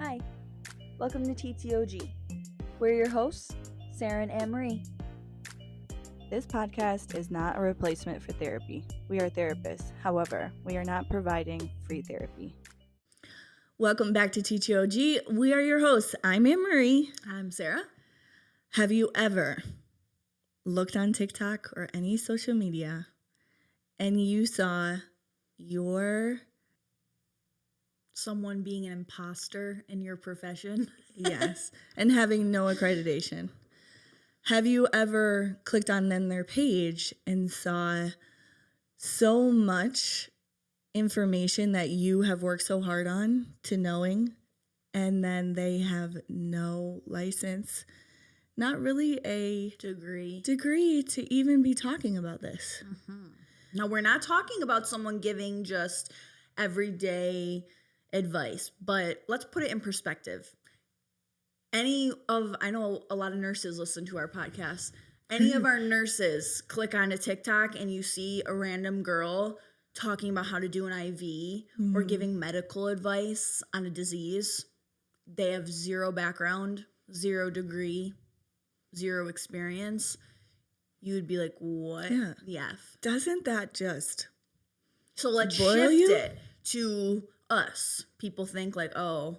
Hi, welcome to TTOG. We're your hosts, Sarah and Anne-Marie. This podcast is not a replacement for therapy. We are therapists. However, we are not providing free therapy. Welcome back to TTOG. We are your hosts. I'm Anne-Marie. I'm Sarah. Have you ever looked on TikTok or any social media and you saw Someone being an imposter in your profession? Yes, and having no accreditation? Have you ever clicked on their page and saw so much information that you have worked so hard on to knowing, and then they have no license, not really a degree to even be talking about this? Mm-hmm. Now, we're not talking about someone giving just everyday advice, but let's put it in perspective. I know a lot of nurses listen to our podcast. Any of our nurses click on a TikTok and you see a random girl talking about how to do an IV or giving medical advice on a disease. They have zero background, zero degree, zero experience. You would be like, what the F? Doesn't that just So let's boil shift you? it to us. People think like, oh,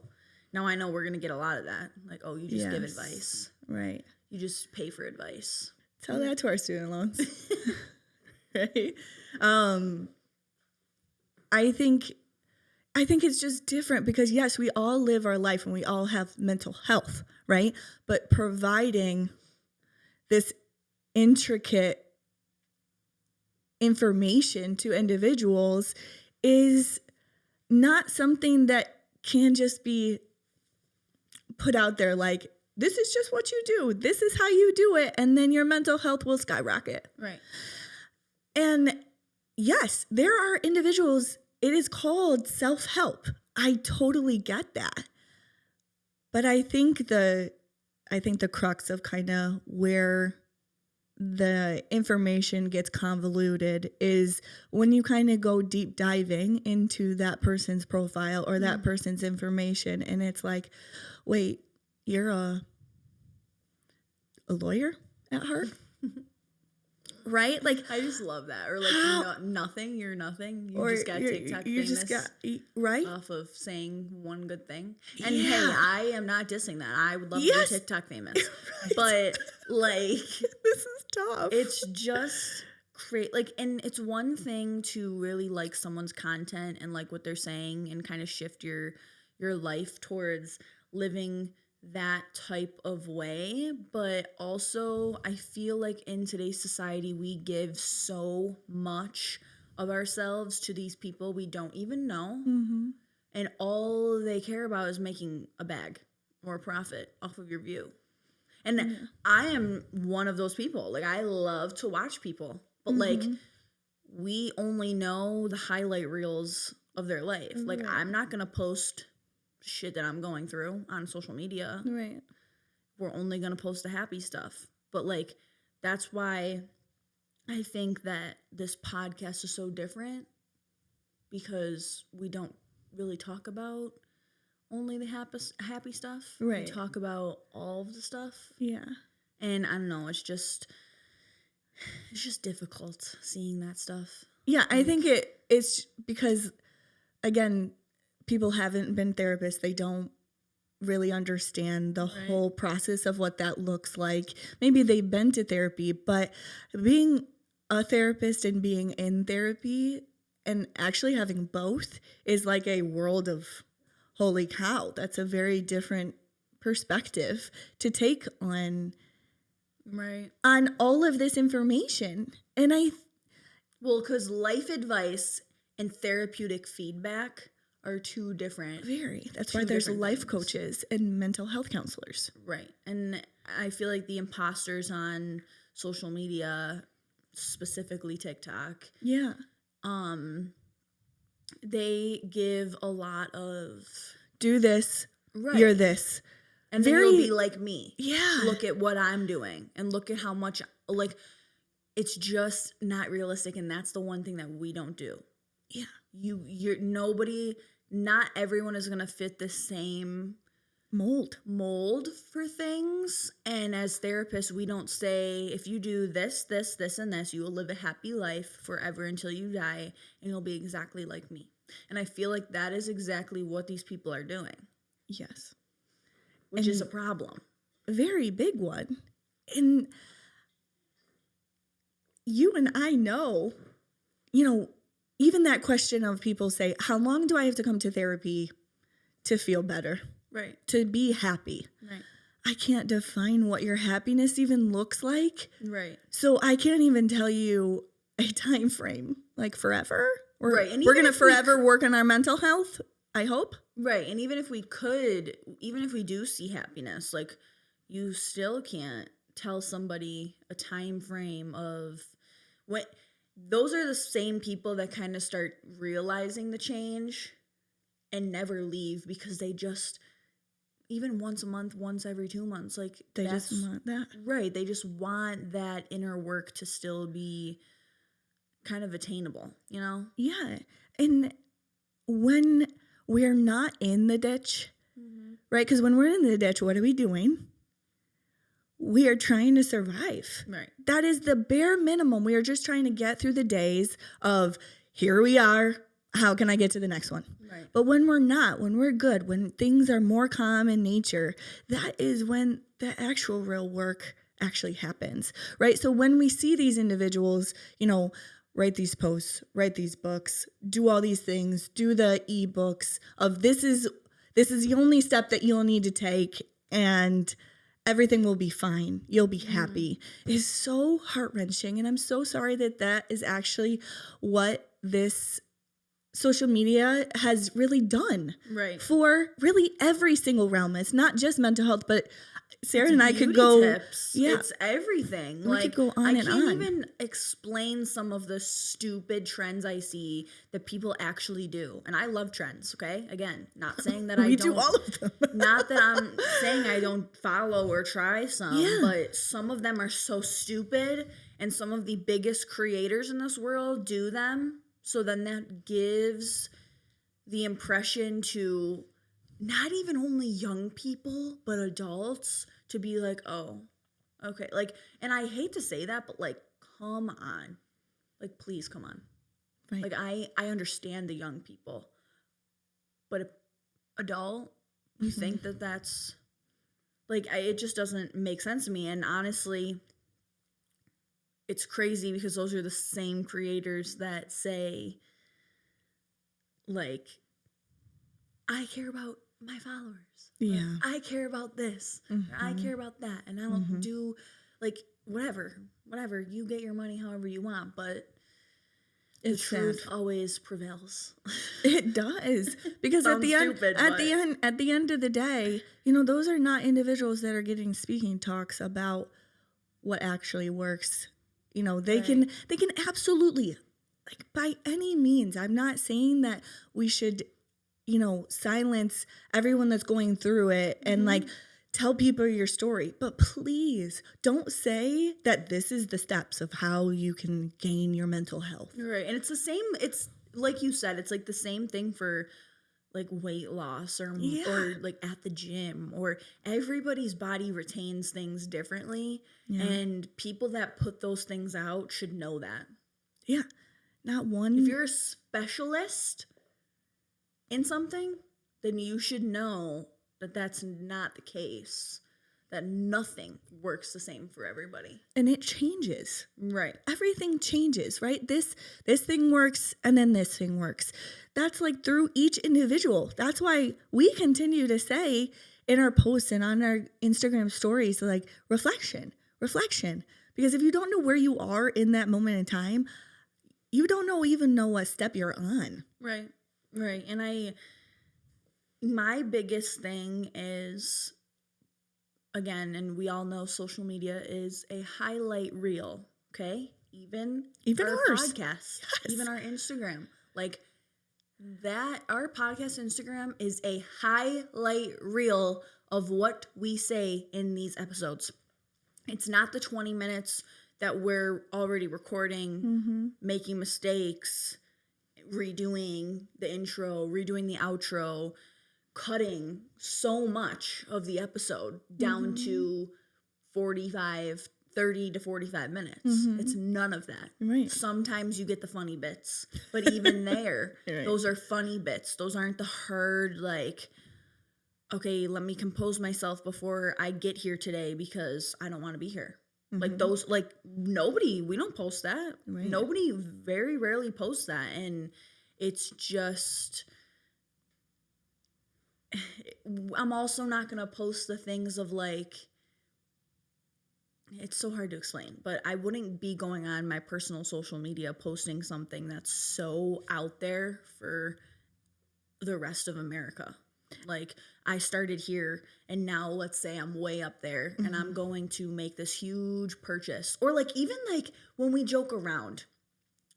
now I know we're going to get a lot of that. Like, oh, you just give advice. Right. You just pay for advice. Tell that to our student loans. Right? I think it's just different because, yes, we all live our life and we all have mental health, right? But providing this intricate information to individuals is not something that can just be put out there like, this is just what you do. This is how you do it. And then your mental health will skyrocket. Right. And yes, there are individuals, it is called self-help. I totally get that. But I think the crux of kind of where the information gets convoluted is when you kind of go deep diving into that person's profile or that person's information, and it's like, wait, you're a lawyer at heart? Right? Like, I just love that. Or like, nothing. You're nothing. You just got TikTok famous right? off of saying one good thing. And hey, I am not dissing that. I would love to be TikTok famous. Right. But like, this is tough. It's just and it's one thing to really like someone's content and like what they're saying and kind of shift your life towards living that type of way, but also I feel like in today's society we give so much of ourselves to these people we don't even know, and all they care about is making a bag or a profit off of your view. And I am one of those people. Like, I love to watch people, but like, we only know the highlight reels of their life. Like, I'm not gonna post shit that I'm going through on social media. Right. We're only going to post the happy stuff. But like, that's why I think that this podcast is so different, because we don't really talk about only the happy stuff. Right. We talk about all of the stuff. Yeah. And I don't know, it's just difficult seeing that stuff. Yeah, I think it's because, again, people haven't been therapists. They don't really understand the whole process of what that looks like. Maybe they've been to therapy, but being a therapist and being in therapy and actually having both is like a world of holy cow. That's a very different perspective to take on all of this information. And because life advice and therapeutic feedback are two different. That's why there's life coaches and mental health counselors. Right. And I feel like the imposters on social media, specifically TikTok, they give a lot of do this, you're this. And then you'll be like me. Yeah. Look at what I'm doing and look at how much, like, it's just not realistic. And that's the one thing that we don't do. Yeah. You're nobody, not everyone is going to fit the same mold for things. And as therapists, we don't say, if you do this, this, this, and this, you will live a happy life forever until you die, and you'll be exactly like me. And I feel like that is exactly what these people are doing. Yes. Which is a problem. A very big one. And you and I know, even that question of people say, how long do I have to come to therapy to feel better? Right. To be happy. Right. I can't define what your happiness even looks like. Right. So I can't even tell you a time frame, like forever. Right. And we're going to forever work on our mental health, I hope. Right. And even if we do see happiness, like, you still can't tell somebody a time frame of when. Those are the same people that kind of start realizing the change and never leave, because they just, even once a month, once every 2 months, like, they just want that. Right. They just want that inner work to still be kind of attainable, Yeah. And when we're not in the ditch, right? Because when we're in the ditch, what are we doing? We are trying to survive. Right. That is the bare minimum. We are just trying to get through the days of, here we are, how can I get to the next one? Right. But when we're not, when we're good, when things are more calm in nature, that is when the actual real work actually happens, right? So when we see these individuals, write these posts, write these books, do all these things, do the ebooks of this is the only step that you'll need to take, and everything will be fine. You'll be happy. Is so heart-wrenching. And I'm so sorry that is actually what this social media has really done. Right. For really every single realm. It's not just mental health, but Sarah it's and I could go. Tips. Yeah. It's everything. We could go on I and can't on. even explain some of the stupid trends I see that people actually do. And I love trends, okay? Again, not saying that we do all of them. Not that I'm saying I don't follow or try some, but some of them are so stupid, and some of the biggest creators in this world do them. So then that gives the impression to not even only young people, but adults, to be like, oh, okay. Like, and I hate to say that, but like, come on. Like, please come on. Right. Like, I understand the young people, but an adult, you think that that's, like, it just doesn't make sense to me. And honestly, it's crazy, because those are the same creators that say, like, I care about my followers. Yeah. I care about this. I care about that. And I don't do, like, whatever. You get your money however you want, but the truth always prevails. It does. Because at the end of the day, those are not individuals that are getting speaking talks about what actually works. They can absolutely, like, by any means, I'm not saying that we should, silence everyone that's going through it and like tell people your story. But please don't say that this is the steps of how you can gain your mental health. Right. And it's the same, it's like you said, it's like the same thing for like weight loss or like at the gym, or everybody's body retains things differently. Yeah. And people that put those things out should know that. Yeah. Not one. If you're a specialist in something, then you should know that that's not the case, that nothing works the same for everybody. And it changes. Right. Everything changes, right? This thing works, and then this thing works. That's like through each individual. That's why we continue to say in our posts and on our Instagram stories, like, reflection. Because if you don't know where you are in that moment in time, you don't even know what step you're on. Right. And my biggest thing is, again, and we all know social media is a highlight reel, okay? Even our ours. podcast, yes. Even our Instagram. Like, that, our podcast Instagram is a highlight reel of what we say in these episodes. It's not the 20 minutes that we're already recording, making mistakes, redoing the intro, redoing the outro, cutting so much of the episode down to 30 to 45 minutes. It's none of that. Right. Sometimes you get the funny bits, but even there, Right. those are funny bits. Those aren't the hard, like, okay, let me compose myself before I get here today because I don't want to be here. Like those, like we don't post that. Right. Nobody very rarely posts that. And it's just, I'm also not going to post the things of like, it's so hard to explain, but I wouldn't be going on my personal social media posting something that's so out there for the rest of America. Like, I started here, and now let's say I'm way up there, and I'm going to make this huge purchase. Or, like, even, like, when we joke around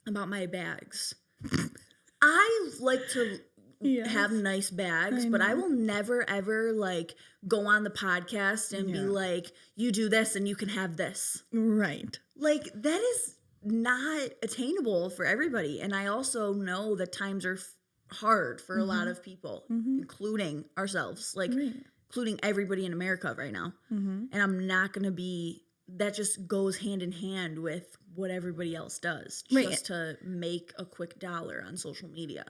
about my bags. I like to have nice bags, but I will never, ever, like, go on the podcast and be like, you do this, and you can have this. Right. Like, that is not attainable for everybody. And I also know that times are hard for a lot of people, including ourselves, like including everybody in America right now. And I'm not going to be, that just goes hand in hand with what everybody else does just to make a quick dollar on social media.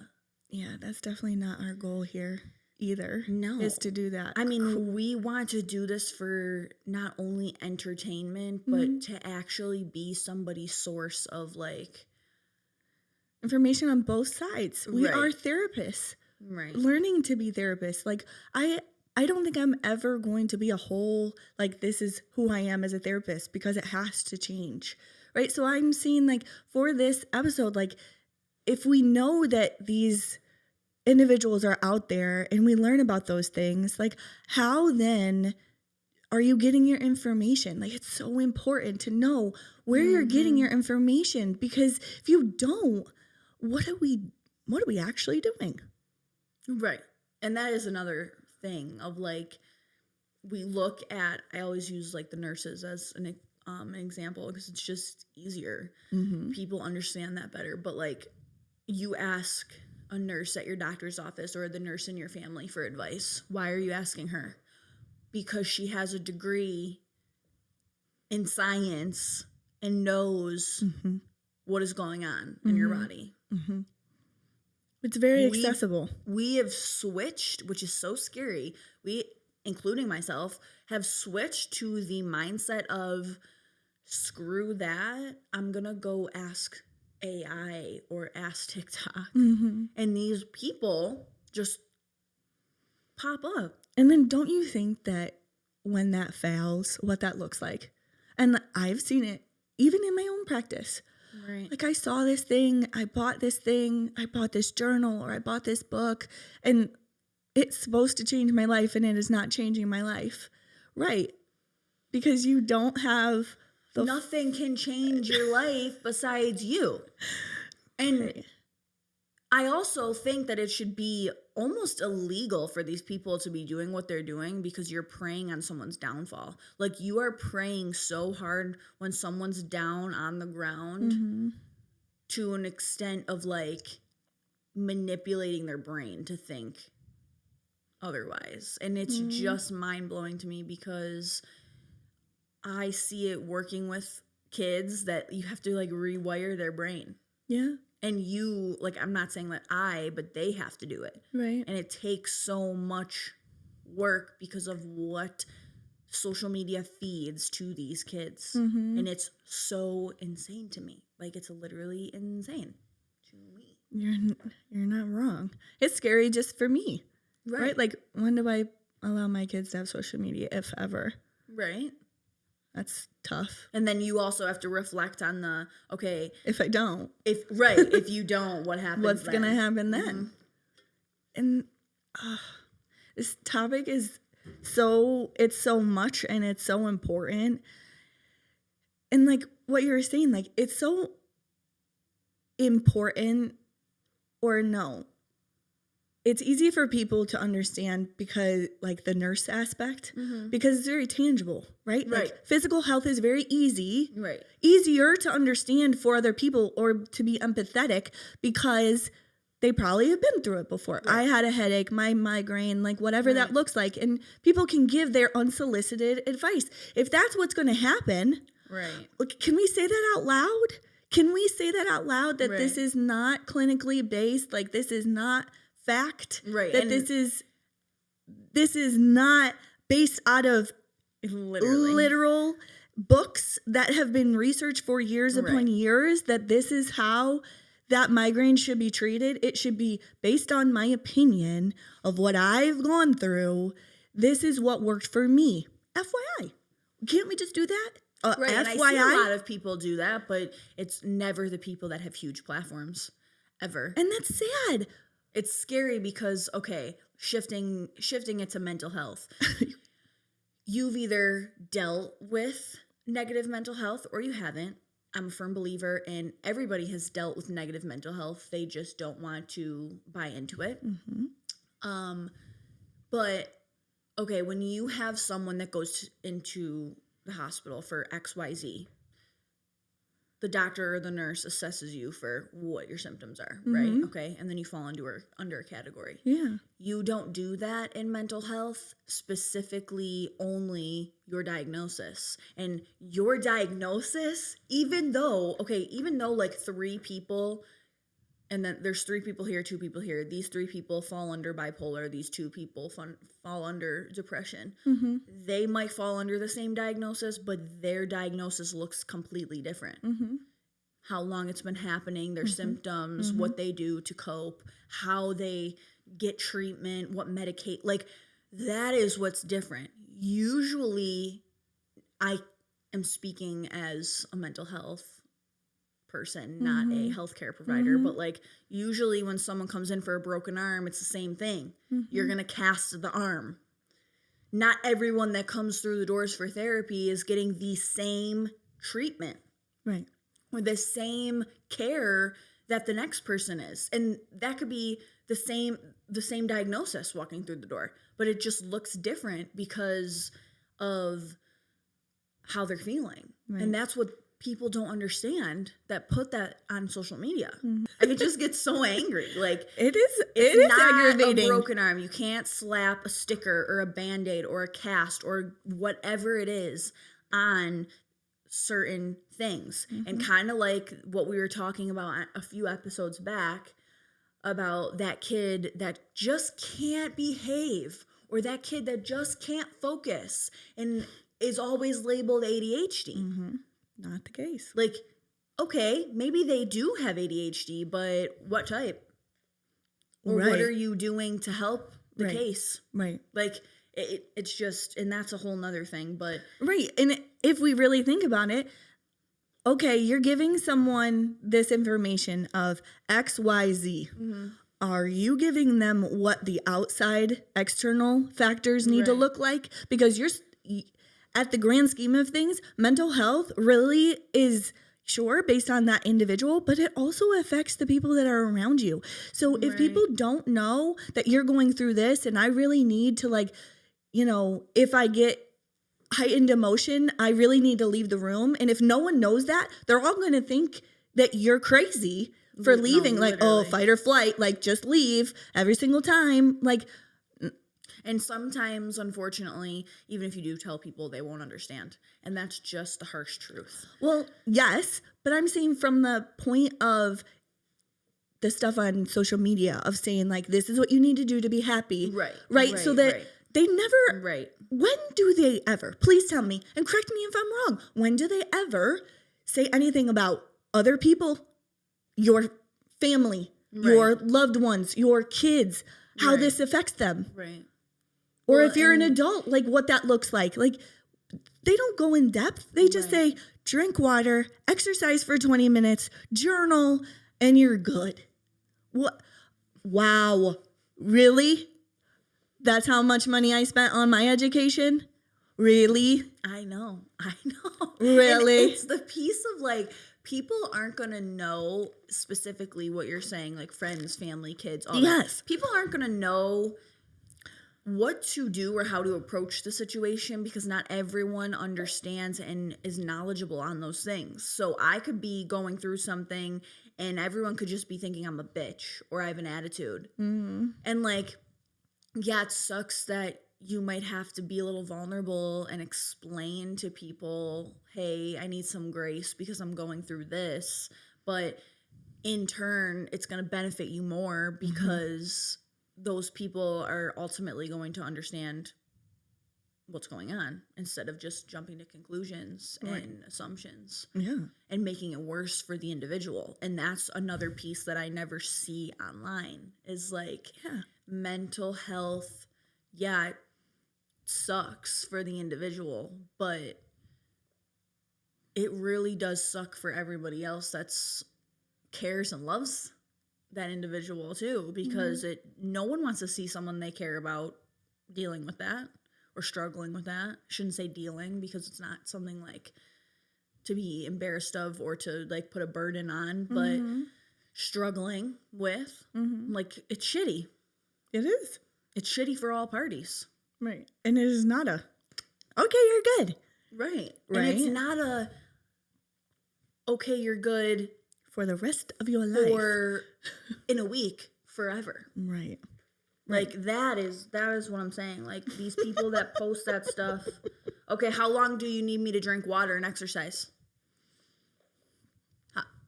Yeah, that's definitely not our goal here either. No. Is to do that. I mean, we want to do this for not only entertainment, but to actually be somebody's source of like information on both sides. We are therapists. Right. Learning to be therapists. Like I don't think I'm ever going to be a whole, like, this is who I am as a therapist, because it has to change. Right? So I'm seeing, like, for this episode, like, if we know that these individuals are out there and we learn about those things, like, how then are you getting your information? Like, it's so important to know where you're getting your information, because if you don't, what are we actually doing? Right. And that is another thing of like, we look at, I always use like the nurses as an example because it's just easier. People understand that better. But like, you ask a nurse at your doctor's office or the nurse in your family for advice. Why are you asking her? Because she has a degree in science and knows what is going on in your body. It's very accessible. We have switched, which is so scary. We, including myself, have switched to the mindset of, screw that, I'm going to go ask AI or ask TikTok. And these people just pop up. And then don't you think that when that fails, what that looks like? And I've seen it even in my own practice. Right. Like, I saw this thing, I bought this journal, or I bought this book, and it's supposed to change my life, and it is not changing my life. Right. Because you don't have nothing can change your life besides you. And I also think that it should be almost illegal for these people to be doing what they're doing, because you're preying on someone's downfall. Like, you are preying so hard when someone's down on the ground to an extent of like manipulating their brain to think otherwise. And it's just mind-blowing to me, because I see it working with kids that you have to like rewire their brain. Yeah. And you, like, I'm not saying that but they have to do it. Right. And it takes so much work because of what social media feeds to these kids. And it's so insane to me. Like, it's literally insane to me. You're not wrong. It's scary just for me. Right? Like, when do I allow my kids to have social media, if ever? Right. That's tough. And then you also have to reflect on the, okay, if I don't. If you don't, what happens What's then? going to happen then? And this topic is it's so much, and it's so important. And like what you were saying, like, it's so important, or no. It's easy for people to understand because, like, the nurse aspect, because it's very tangible, right? Right. Like, physical health is very easy. Right. Easier to understand for other people, or to be empathetic, because They probably have been through it before. Right. I had a headache, my migraine, like whatever that Right. looks like. And people can give their unsolicited advice. If that's what's going to happen, Right. can we say that out loud? Can we say that out loud, that this Right. is not clinically based? Like, this is not fact? Right. That And this is not based out of literally. literal books that have been researched for years upon Right. years, that this is how that migraine should be treated. It should be based on my opinion of what I've gone through. This is what worked for me. FYI. Can't we just do that? Right. And I see a FYI. lot of people do that, but it's never the people that have huge platforms ever. And that's sad. It's scary because, okay, shifting it to mental health. You've either dealt with negative mental health or you haven't. I'm a firm believer in everybody has dealt with negative mental health. They just don't want to buy into it. Mm-hmm. But okay, when you have someone that goes into the hospital for XYZ, the doctor or the nurse assesses you for what your symptoms are, right? Mhm. Okay, and then you fall under a category. Yeah. You don't do that in mental health, specifically only your diagnosis. And your diagnosis, even though like 3 people, and then there's 3 people here, 2 people here, these 3 people fall under bipolar, these 2 people fall under depression. Mm-hmm. They might fall under the same diagnosis, but their diagnosis looks completely different. Mm-hmm. How long it's been happening, their Mhm. symptoms, Mhm. what they do to cope, how they get treatment, what medicate, like that is what's different. Usually I am speaking as a mental health person, not a Mhm. healthcare provider, Mhm. but like usually when someone comes in for a broken arm, it's the same thing. Mhm. You're going to cast the arm. Not everyone that comes through the doors for therapy is getting the same treatment Right. or the same care that the next person is. And that could be the same diagnosis walking through the door, but it just looks different because of how they're feeling. Right. And that's what people don't understand that put that on social media. Mhm. I could just get so angry. Like It is it's not aggravating. a broken arm. You can't slap a sticker or a Band-Aid or a cast or whatever it is on certain things. And kind of like what we were talking about a few episodes back about that kid that just can't behave or that kid that just can't focus and is always labeled ADHD. Mm-hmm. Not the case. Like, okay, maybe they do have ADHD, but what type? Or Right. what are you doing to help the Right. case? Right. Like, it's just, and that's a whole nother thing, but Right. And if we really think about it, okay, you're giving someone this information of XYZ. Are you giving them what the outside external factors need to Right. look like? Because at the grand scheme of things, mental health really is sure based on that individual, but it also affects the people that are around you. So if Right. people don't know that you're going through this and I really need to, like, if I get heightened emotion, I really need to leave the room. And if no one knows that, they're all going to think that you're crazy for No, leaving. Like, oh, literally. fight or flight, like just leave every single time. Like, And sometimes, unfortunately, even if you do tell people, they won't understand. And that's just the harsh truth. well, yes, but I'm saying from the point of the stuff on social media of saying, like, this is what you need to do to be happy. Right. So that they never, Right. when do they ever, please tell me, and correct me if I'm wrong, when do they ever say anything about other people, your family, your loved ones, your kids, how Right. this affects them? Right. Or Well, if you're an and- adult, like what that looks like. Like, they don't go in depth. They just Right. say, drink water, exercise for 20 minutes, journal, and you're good. What? Wow. Really? That's how much money I spent on my education? Really? I know. Really? And it's the piece of like, people aren't going to know specifically what you're saying, like friends, family, kids, all Yes. that. People aren't going to know what to do or how to approach the situation, because not everyone understands and is knowledgeable on those things. So I could be going through something and everyone could just be thinking I'm a bitch or I have an attitude. Mm-hmm. And like, yeah, it sucks that you might have to be a little vulnerable and explain to people, hey, I need some grace because I'm going through this. But in turn, it's going to benefit you more because those people are ultimately going to understand what's going on instead of just jumping to conclusions and assumptions and making it worse for the individual. And that's another piece that I never see online is like mental health. Yeah, it sucks for the individual, but it really does suck for everybody else that's cares and loves that individual too, because no one wants to see someone they care about dealing with that or struggling with that. Shouldn't say dealing because it's not something like to be embarrassed of or to like put a burden on, but struggling with, like, it's shitty. It is. It's shitty for all parties. Right. And it is not a, okay, you're good. Right. And it's not a, okay, you're good for the rest of your life. Or in a week, forever. Right. Like, that is what I'm saying. Like, these people that post that stuff. Okay, how long do you need me to drink water and exercise?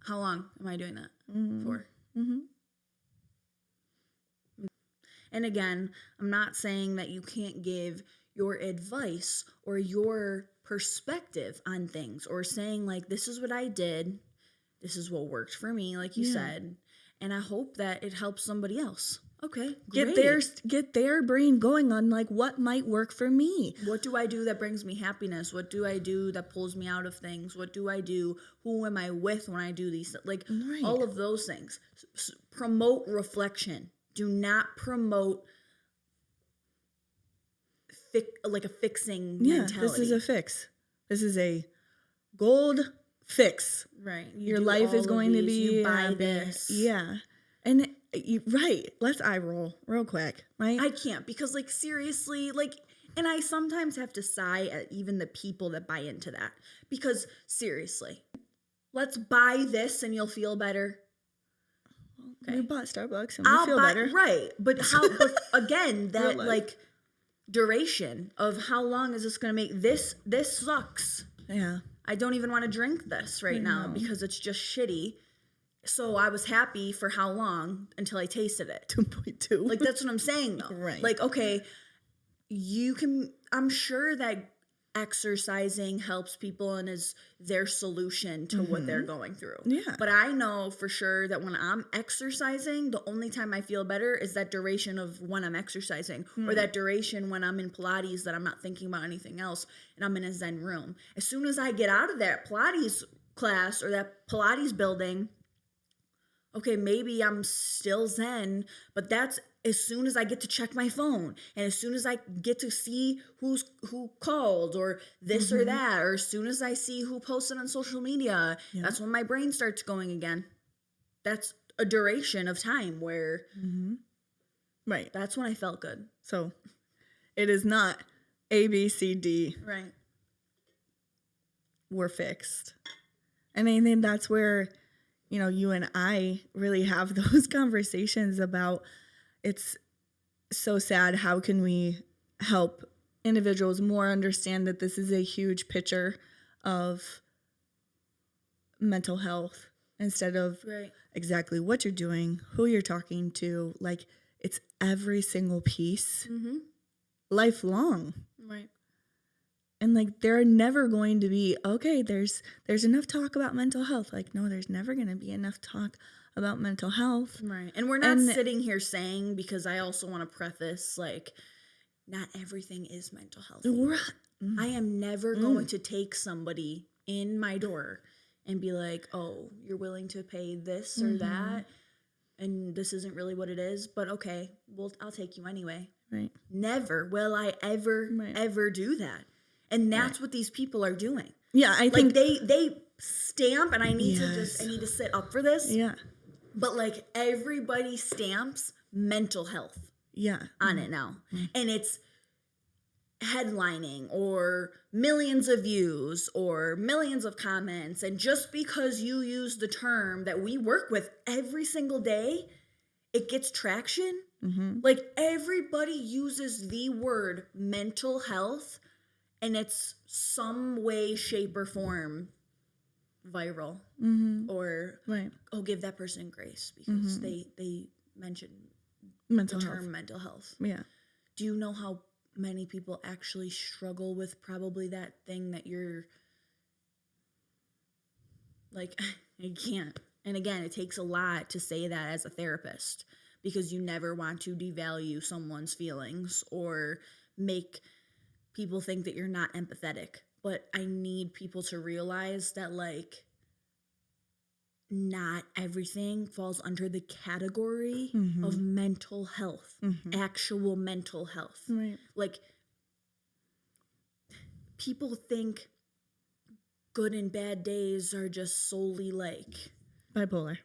How long am I doing that for? And again, I'm not saying that you can't give your advice or your perspective on things or saying, like, this is what I did. This is what worked for me, like you said. And I hope that it helps somebody else. Okay, great. Get their brain going on, like, what might work for me. What do I do that brings me happiness? What do I do that pulls me out of things? What do I do? Who am I with when I do these? Like, all of those things. Promote reflection. Do not promote like a fixing mentality. This is a fix. This is a gold fix. Right. Your life is going to be you buy this. Yeah. And let's eye roll real quick, right? I can't because, like, seriously, like, and I sometimes have to sigh at even the people that buy into that because seriously, let's buy this and you'll feel better. Okay. We bought Starbucks and we feel better. Right. But but again, that like duration of how long is this going to make this sucks. Yeah. I don't even want to drink this right now because it's just shitty. So I was happy for how long until I tasted it. 2.2. Like, that's what I'm saying though. Right. Like, okay, I'm sure that exercising helps people and is their solution to what they're going through. Yeah. But I know for sure that when I'm exercising, the only time I feel better is that duration of when I'm exercising or that duration when I'm in Pilates that I'm not thinking about anything else and I'm in a Zen room. As soon as I get out of that Pilates class or that Pilates building, okay, maybe I'm still Zen, but that's as soon as I get to check my phone and as soon as I get to see who called or this or that, or as soon as I see who posted on social media, that's when my brain starts going again. That's a duration of time where, right, that's when I felt good. So it is not A, B, C, D. Right. We're fixed. And I think that's where, you and I really have those conversations about it's so sad. How can we help individuals more understand that this is a huge picture of mental health instead of exactly what you're doing, who you're talking to. Like, it's every single piece, lifelong. Right. And, like, there are never going to be, okay, there's enough talk about mental health. Like, no, there's never going to be enough talk about mental health. Right. And we're not sitting here saying, because I also want to preface, like, not everything is mental health. I am never going to take somebody in my door and be like, oh, you're willing to pay this or that, and this isn't really what it is, but okay, I'll take you anyway. Right. Never will I ever do that. And that's what these people are doing. Yeah, I think they stamp, and I need to sit up for this. Yeah. But, like, everybody stamps mental health. on it now. And it's headlining or millions of views or millions of comments. And just because you use the term that we work with every single day, it gets traction. Like everybody uses the word mental health, and it's some way, shape, or form viral. Or oh, give that person grace because they mentioned the term mental health. Yeah. Do you know how many people actually struggle with probably that thing that you're like, I can't. And again, it takes a lot to say that as a therapist because you never want to devalue someone's feelings or make people think that you're not empathetic. But I need people to realize that, like, not everything falls under the category of mental health, actual mental health. Right. Like, people think good and bad days are just solely like Bipolar.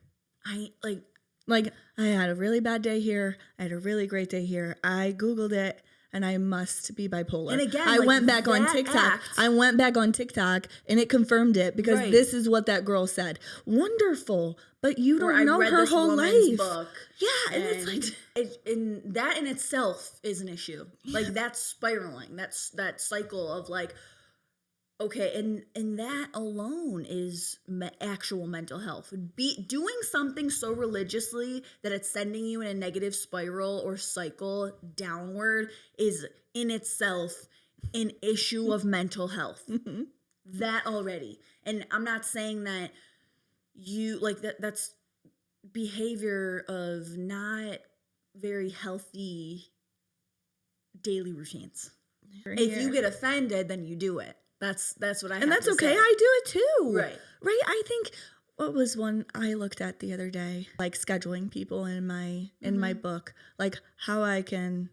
Like I had a really bad day here. I had a really great day here. I Googled it. And I must be bipolar. And again, I went back on TikTok. I went back on TikTok and it confirmed it because this is what that girl said. Wonderful, but you don't know her whole life. Book, yeah, and it's like and that in itself is an issue. Like that's spiraling. That's that cycle of like, okay, and that alone is actual mental health. Doing something so religiously that it's sending you in a negative spiral or cycle downward is in itself an issue of mental health. That already. And I'm not saying that you like that's behavior of not very healthy daily routines. If you get offended, then you do it. That's what I have and that's to okay. say. I do it too. Right. I think what was one I looked at the other day, like scheduling people in my book, like how I can,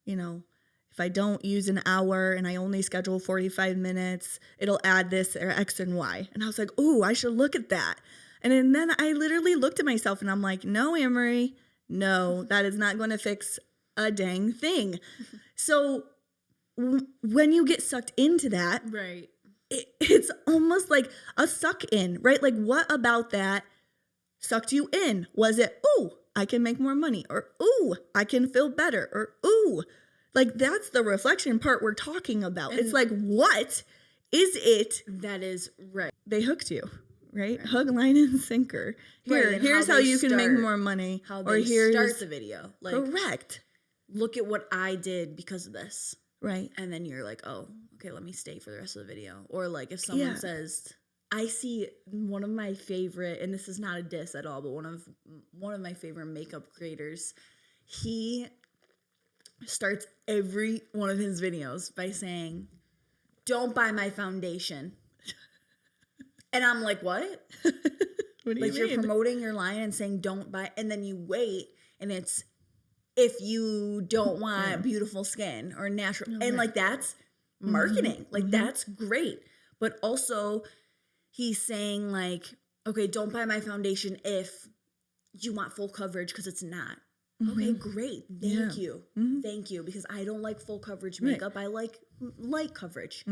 if I don't use an hour and I only schedule 45 minutes, it'll add this or X and Y. And I was like, ooh, I should look at that. And then I literally looked at myself and I'm like, no, Amory, no, that is not going to fix a dang thing. So when you get sucked into that, right, it's almost like a suck in, right? Like what about that sucked you in? Was it, ooh, I can make more money, or ooh, I can feel better, or ooh, like that's the reflection part we're talking about. And it's like, what is it? That is right. They hooked you, right? Hook, line, and sinker. Here's how you can make more money. How they start the video. Like, correct. Look at what I did because of this. Right. And then you're like, oh, okay, let me stay for the rest of the video. Or like if someone says, I see one of my favorite, and this is not a diss at all, but one of my favorite makeup creators, he starts every one of his videos by saying, don't buy my foundation. And I'm like, what? What do you mean? You're promoting your line and saying don't buy, and then you wait, and it's if you don't want beautiful skin or natural. And like that's marketing. Like that's great. But also he's saying like, okay, don't buy my foundation if you want full coverage because it's not. Okay, great. Thank you. Thank you. Because I don't like full coverage makeup. I like light coverage.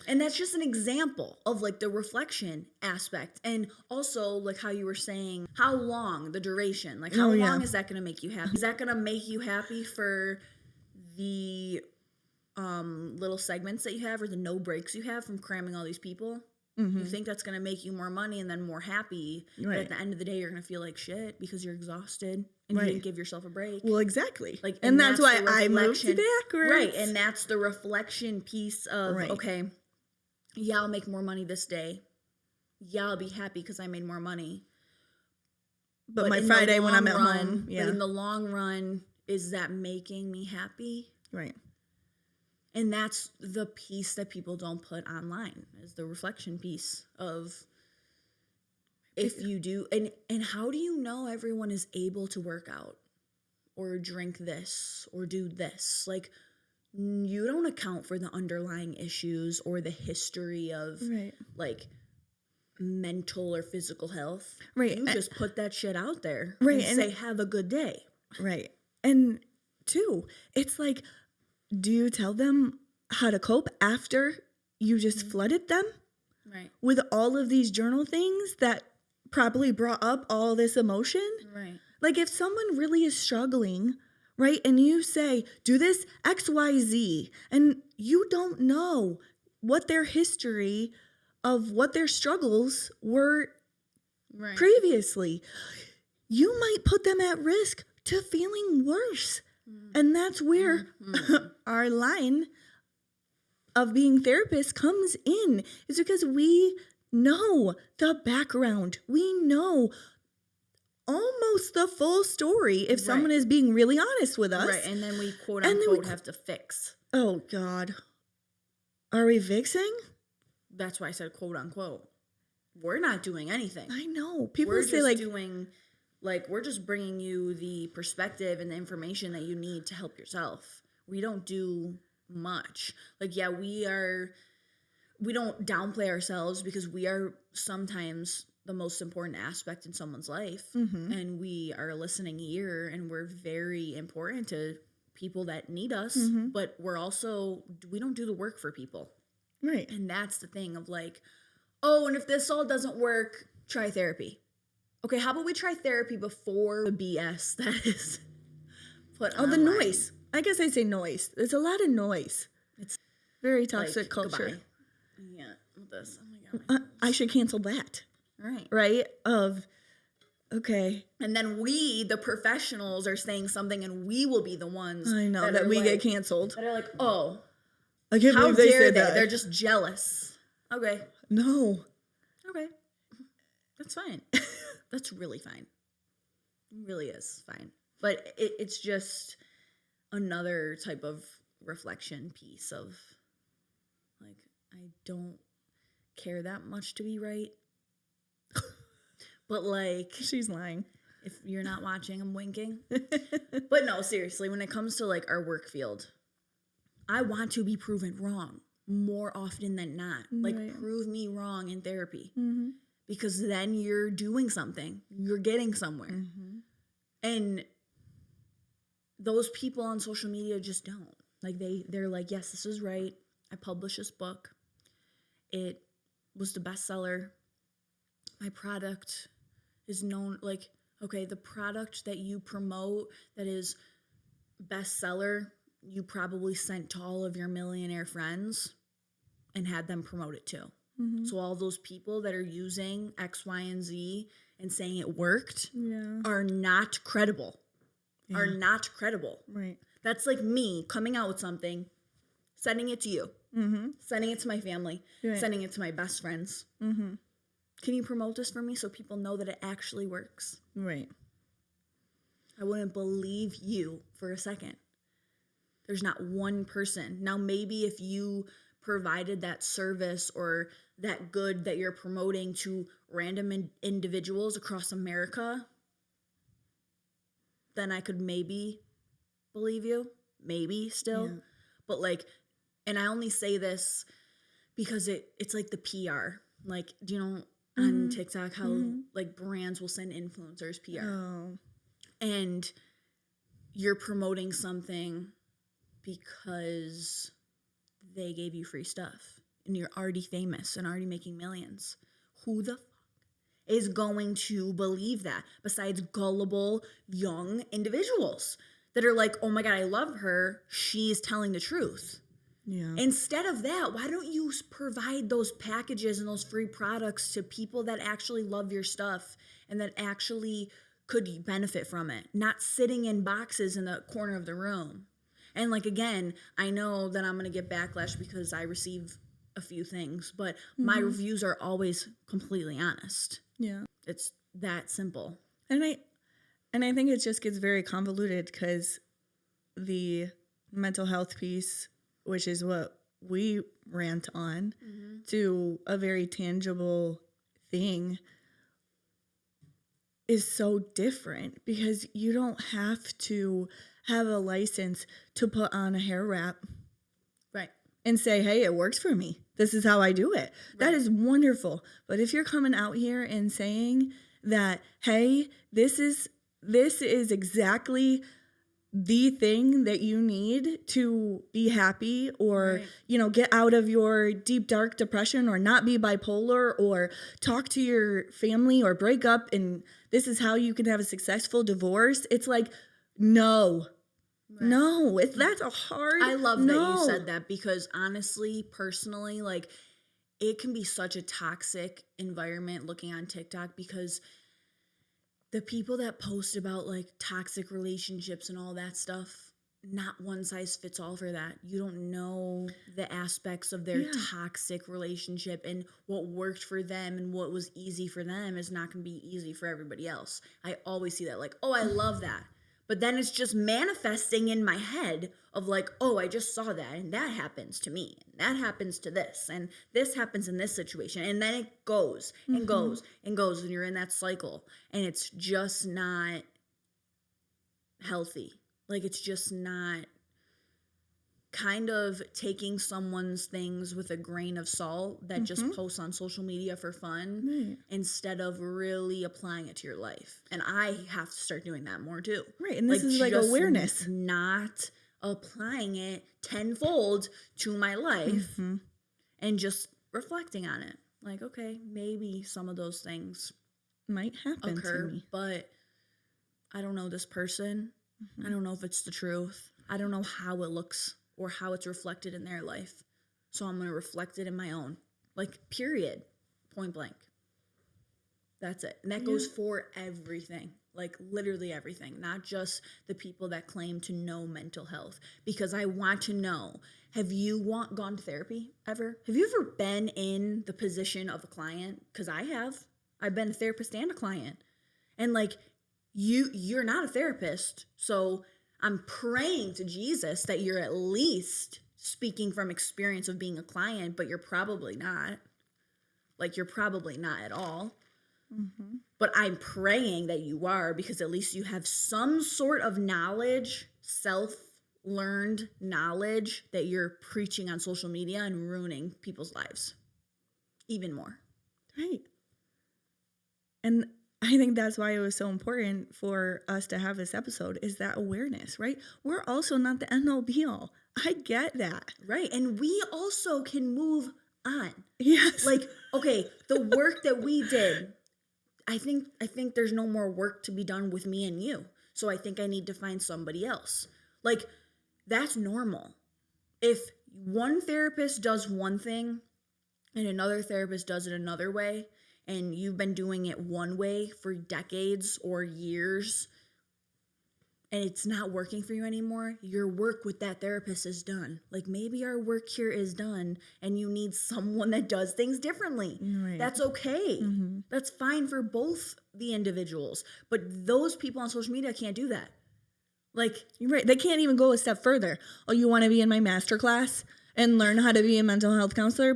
And that's just an example of like the reflection aspect. And also like how you were saying, how long, the duration, like how long is that going to make you happy? Is that going to make you happy for the little segments that you have or the no breaks you have from cramming all these people? You think that's going to make you more money and then more happy. But at the end of the day, you're going to feel like shit because you're exhausted and you didn't give yourself a break. Well, exactly. Like, and that's why I moved backwards. Right. And that's the reflection piece of, okay, yeah, I'll make more money this day. Yeah, I'll be happy because I made more money. But my Friday when I'm at home. Yeah. But in the long run, is that making me happy? Right. And that's the piece that people don't put online, is the reflection piece of if you do. And how do you know everyone is able to work out or drink this or do this? Like, you don't account for the underlying issues or the history of like mental or physical health. Right. You just put that shit out there and say, have a good day. Right. And too. It's like, do you tell them how to cope after you just flooded them Right. with all of these journal things that probably brought up all this emotion? Right. Like if someone really is struggling, right, and you say, do this XYZ, and you don't know what their history of what their struggles were Right. previously, you might put them at risk to feeling worse. And that's where our line of being therapists comes in, is because we know the background. We know almost the full story if someone is being really honest with us. Right. And then we quote And then unquote have to fix. Oh, God. Are we fixing? That's why I said quote unquote. We're not doing anything. I know. People We're say just like, doing, like, we're just bringing you the perspective and the information that you need to help yourself. We don't do much. Like, yeah, we don't downplay ourselves because we are sometimes the most important aspect in someone's life. And we are a listening ear, and we're very important to people that need us, but we don't do the work for people. right. And that's the thing of like, oh, and if this all doesn't work, try therapy. Okay, how about we try therapy before the BS that is put Oh, the online? noise. I guess I'd say noise. There's a lot of noise. It's very toxic Like, culture. goodbye. Yeah, with this. Oh my God. I should cancel that, Right. right? Okay. And then we, the professionals, are saying something, and we will be the ones I know that are we like, get canceled. that are like, oh, I can't how believe they dare said they? that. They're just jealous. Okay. No. Okay. That's fine. That's really fine. It really is fine. But it's just another type of reflection piece of, like, I don't care that much to be right. But, like, She's lying. if you're not watching, I'm winking. But no, seriously, when it comes to, like, our work field, I want to be proven wrong more often than not. Like, Right. prove me wrong in therapy. Mm-hmm. Because then you're doing something. You're getting somewhere. Mm-hmm. And those people on social media just don't. Like, they're like, yes, this is right. I published this book. It was the bestseller. My product is known, like, okay, the product that you promote that is bestseller, you probably sent to all of your millionaire friends and had them promote it too. Mm-hmm. So all those people that are using X, Y, and Z and saying it worked Yeah. are not credible. Are not credible. Right. That's like me coming out with something, sending it to you, Mm-hmm. sending it to my family, Right. sending it to my best friends. Mm-hmm. Can you promote this for me so people know that it actually works? Right. I wouldn't believe you for a second. There's not one person. Now, maybe if you provided that service or that good that you're promoting to random individuals across America, then I could maybe believe you. Maybe still. Yeah. But like, and I only say this because it's like the PR. Like, do you know on TikTok how like brands will send influencers PR? Oh. And you're promoting something because they gave you free stuff and you're already famous and already making millions. Who the fuck is going to believe that besides gullible young individuals that are like, oh my God, I love her. She's telling the truth. Yeah. Instead of that, why don't you provide those packages and those free products to people that actually love your stuff and that actually could benefit from it, not sitting in boxes in the corner of the room. And like, again, I know that I'm going to get backlash because I receive a few things, but my reviews are always completely honest. Yeah. It's that simple. And I think it just gets very convoluted because the mental health piece, which is what we rant on, to a very tangible thing, is so different because you don't have to have a license to put on a hair wrap Right. and say, hey, it works for me. This is how I do it. That is wonderful. But if you're coming out here and saying that, hey, this is exactly the thing that you need to be happy or, Right. get out of your deep, dark depression or not be bipolar or talk to your family or break up and this is how you can have a successful divorce. It's like, no, Right. no, that's a hard I love that no. you said that because honestly, personally, like it can be such a toxic environment looking on TikTok because the people that post about like toxic relationships and all that stuff, not one size fits all for that. You don't know the aspects of their Yeah. toxic relationship and what worked for them and what was easy for them is not going to be easy for everybody else. I always see that like, oh, I love that. But then it's just manifesting in my head of like, oh, I just saw that and that happens to me. And that happens to this and this happens in this situation. And then it goes and goes and goes and you're in that cycle. And it's just not healthy. Like it's just not kind of taking someone's things with a grain of salt that just posts on social media for fun instead of really applying it to your life. And I have to start doing that more too. Right. And this is like just awareness. Not applying it tenfold to my life and just reflecting on it. Like, okay, maybe some of those things Might happen occur, to me. but I don't know this person. I don't know if it's the truth. I don't know how it looks or how it's reflected in their life. So I'm going to reflect it in my own. Like, period. Point blank. That's it. And that goes for everything. Like, literally everything. Not just the people that claim to know mental health. Because I want to know, have you gone to therapy ever? Have you ever been in the position of a client? Because I have. I've been a therapist and a client. And, like, you're not a therapist, so I'm praying to Jesus that you're at least speaking from experience of being a client, but you're probably not. Like, you're probably not at all. But I'm praying that you are because at least you have some sort of knowledge, self-learned knowledge that you're preaching on social media and ruining people's lives even more. Right. And I think that's why it was so important for us to have this episode is that awareness, right? We're also not the end all be all. I get that. Right. And we also can move on. Yes. Like, okay, the work that we did, I think there's no more work to be done with me and you. So I think I need to find somebody else. Like, that's normal. If one therapist does one thing and another therapist does it another way, and you've been doing it one way for decades or years, and it's not working for you anymore, your work with that therapist is done. Like, maybe our work here is done, and you need someone that does things differently. Right. That's okay. That's fine for both the individuals. But those people on social media can't do that. Like, You're right. They can't even go a step further. Oh, you want to be in my master class and learn how to be a mental health counselor,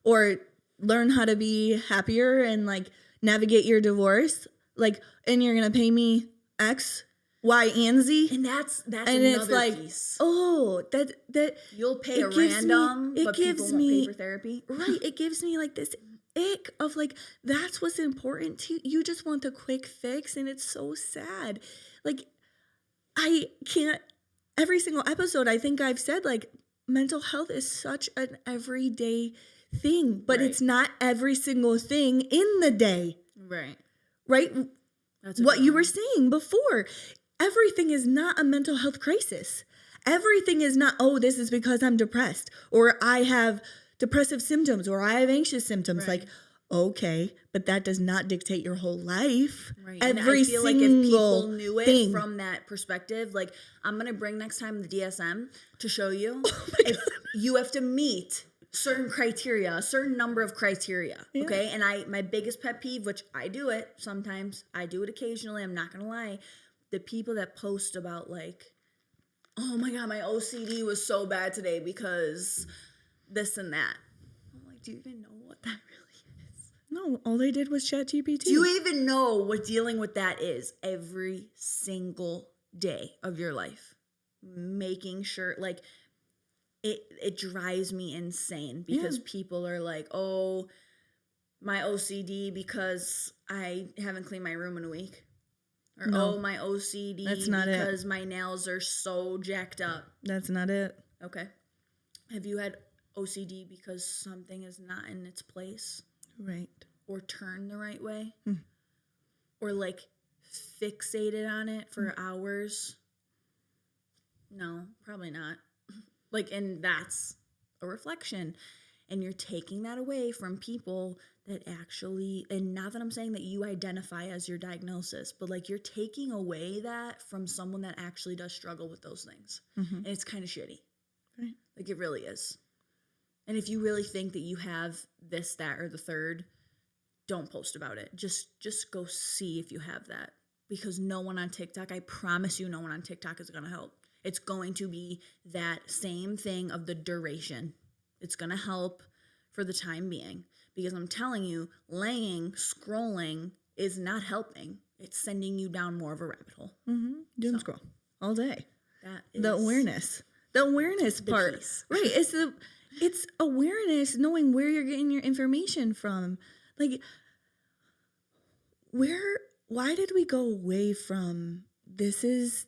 or learn how to be happier and like navigate your divorce, like, and you're gonna pay me X, Y, and Z, and that's and another it's like, piece. oh, that You'll pay a gives random, me- it but gives people won't me- pay for therapy. right? It gives me like this ick of like that's what's important to you. You just want the quick fix, and it's so sad. Like, I can't. Every single episode, I think I've said like mental health is such an everyday thing, but Right. it's not every single thing in the day, Right. right? That's a What good you one. were saying before, everything is not a mental health crisis. Everything is not, oh, this is because I'm depressed or I have depressive symptoms or I have anxious symptoms. Right. Like, okay, but that does not dictate your whole life. Right. And Every I feel like single if people knew it thing. from that perspective, like I'm going to bring next time the DSM to show you if you have to meet certain criteria, a certain number of criteria. Yeah. Okay. And my biggest pet peeve, which I do it sometimes, I do it occasionally, I'm not going to lie. The people that post about like, oh my God, my OCD was so bad today because this and that. I'm like, do you even know what that really is? No, all they did was chat GPT. Do you even know what dealing with that is every single day of your life? Making sure, like, it drives me insane because people are like, oh, my OCD because I haven't cleaned my room in a week. Or, No. oh, my OCD That's not it. because my nails are so jacked up. That's not it. Okay. Have you had OCD because something is not in its place? Right. Or turned the right way? Or like fixated on it for hours? No, probably not. Like, and that's a reflection. And you're taking that away from people that actually, and not that I'm saying that you identify as your diagnosis, but like you're taking away that from someone that actually does struggle with those things. And it's kind of shitty. Right. Like it really is. And if you really think that you have this, that, or the third, don't post about it. Just go see if you have that. Because no one on TikTok, I promise you, no one on TikTok is going to help. It's going to be that same thing of the duration. It's going to help for the time being. Because I'm telling you, scrolling is not helping. It's sending you down more of a rabbit hole. Doom scroll all day. That is The awareness part. piece. Right. It's awareness, knowing where you're getting your information from. Like, why did we go away from this is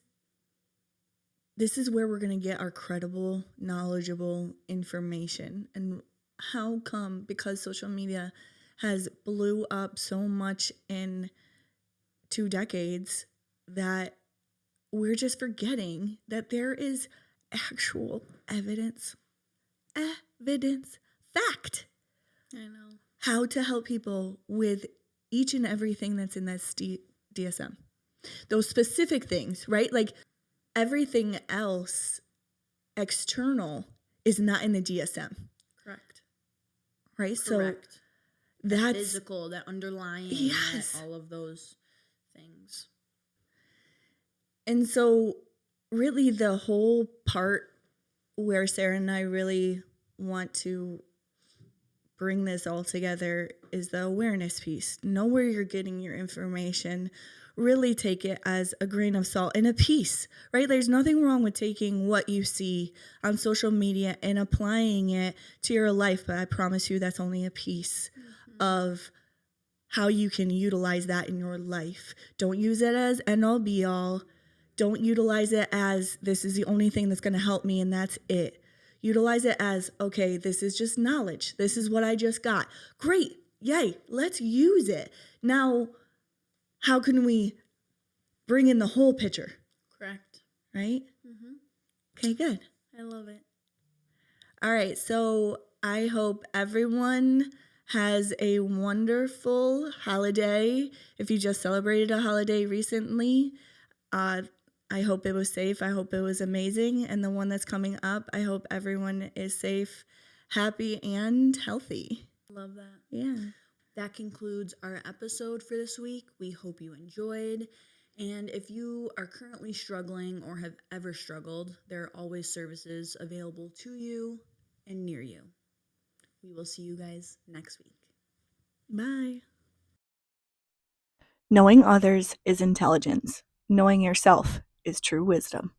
where we're going to get our credible, knowledgeable information? And how come? Because social media has blew up so much in 2 decades that we're just forgetting that there is actual evidence, fact. I know. How to help people with each and everything that's in that DSM. Those specific things, right? Like everything else external is not in the DSM. Correct. Right? Correct. So that's physical, that underlying, yes. all of those things. And so really the whole part where Sarah and I really want to bring this all together is the awareness piece. Know where you're getting your information. Really take it as a grain of salt and a piece, right? There's nothing wrong with taking what you see on social media and applying it to your life, but I promise you that's only a piece of how you can utilize that in your life. Don't use it as end all be all. Don't utilize it as this is the only thing that's going to help me and that's it. Utilize it as, okay, this is just knowledge. This is what I just got. Great. Yay. Let's use it. Now, how can we bring in the whole picture? Correct. Right? Okay, good. I love it. All right. So I hope everyone has a wonderful holiday. If you just celebrated a holiday recently, I hope it was safe. I hope it was amazing. And the one that's coming up, I hope everyone is safe, happy, and healthy. Love that. Yeah. That concludes our episode for this week. We hope you enjoyed. And if you are currently struggling or have ever struggled, there are always services available to you and near you. We will see you guys next week. Bye. Knowing others is intelligence. Knowing yourself is true wisdom.